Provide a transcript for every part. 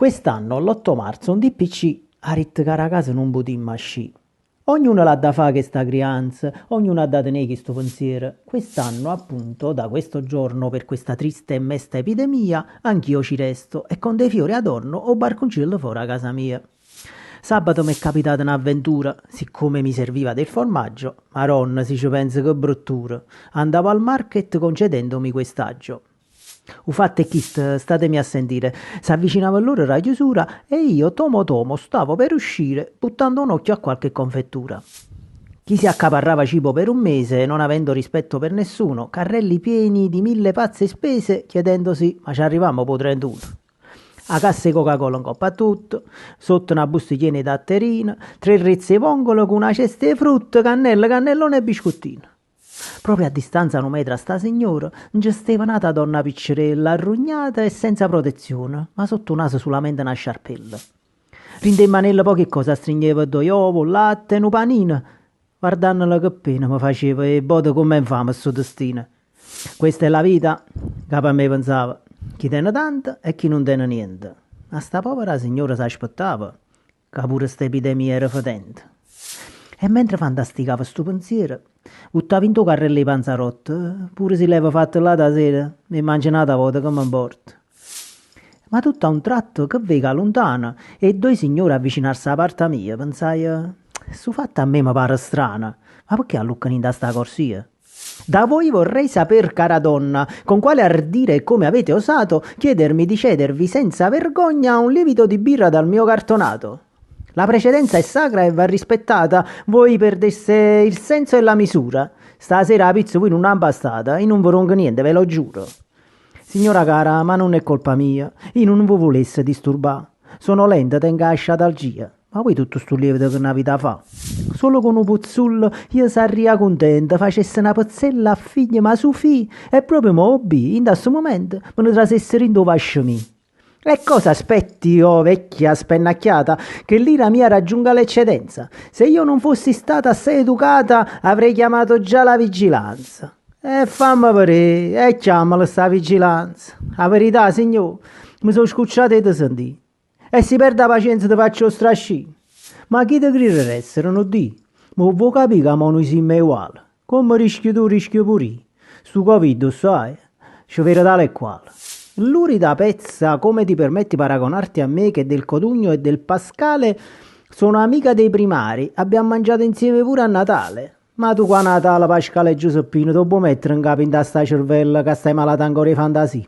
Quest'anno, l'8 marzo, un DPC ha ritto cara casa non potimmo sci. Ognuno l'ha da fare che sta crianza, ognuno ha da tenere questo pensiero. Quest'anno, appunto, da questo giorno, per questa triste e mesta epidemia, anch'io ci resto e con dei fiori adorno o barconcillo fuori a casa mia. Sabato mi è capitata un'avventura, siccome mi serviva del formaggio, maronna si ci pensa che bruttura, andavo al market concedendomi quest'aggio. U fatto è che statemi a sentire, s'avvicinava l'ora la chiusura e io tomo stavo per uscire buttando un occhio a qualche confettura. Chi si accaparrava cibo per un mese, non avendo rispetto per nessuno, carrelli pieni di 1000 pazze spese, chiedendosi ma ci arriviamo po' 31. A cassa di Coca-Cola un coppa a tutto, sotto una busticina di datterina, 3 rezze di vongolo con una cesta di frutta, cannella, cannellone e biscottino. Proprio a distanza un metro a sta signora, gesteva nata donna piccerella, arrugnata e senza protezione, ma sotto naso solamente una sciarpella. Rinde in manella poche cosa stringeva due uovo, latte e un panino. Guardandola che pena mi faceva e bote come infame sto destino. Questa è la vita, capo a me pensava, chi tiene tanto e chi non tiene niente. A sta povera signora si aspettava, che pure sta epidemia era fedente. E mentre fantasticava sto pensiero, buttava in to carrello di panzarotte, pure se l'aveva fatto là da sera, e mangiata volta che mi importa. Ma tutto a un tratto che vega lontana e due signori avvicinarsi alla parte mia, pensai, su fatto a me mi pare strana, ma perché alluccano in sta corsia? Da voi vorrei saper, cara donna, con quale ardire e come avete osato chiedermi di cedervi senza vergogna un lievito di birra dal mio cartonato. La precedenza è sacra e va rispettata, voi perdeste il senso e la misura. Stasera la pizza voi non ha bastata, e non vi ronco niente, ve lo giuro. Signora cara, ma non è colpa mia, io non vi volesse disturbare. Sono lenta, tengo la sciatalgia. Ma voi tutto sto lievito che una vita fa? Solo con un puzzullo io sarei contenta, facesse una pazzella a figlia, ma su fi, è proprio mobile, in questo momento me ne trasessero in due vasciami. E cosa aspetti, oh vecchia spennacchiata, che l'ira mia raggiunga l'eccedenza? Se io non fossi stata assai educata, avrei chiamato già la vigilanza. E fammi vedere, e chiamala sta vigilanza. La verità, signor, mi sono scocciata di sentire. E si perde la pazienza di faccio strascino. Ma chi te crede essere, non di? Ma vuoi capire che noi siamo uguali? Come rischi tu, rischio pure io. Stu Covid, sai? Ci vede tale e quale. Lurida pezza, come ti permetti paragonarti a me che del Codugno e del Pascale sono amica dei primari, abbiamo mangiato insieme pure a Natale. Ma tu qua a Natale, Pascale e Giuseppino, dopo mettere in capo in sta cervella che stai malata ancora di fantasia.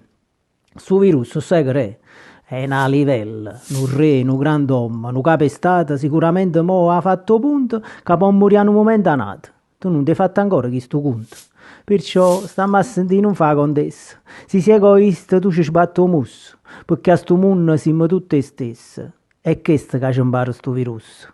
Su virus, sai che è una livella, un re, un grand'uomo, un capo estate, sicuramente mo ha fatto punto che può morire in un momento a nato. Tu non ti hai fatto ancora questo conto. Perciò stiamo a sentire non fa contessa. Se sei egoista tu ci sbatti un musso, perché a sto mondo siamo tutti stessi. E questo che ci impara sto virus.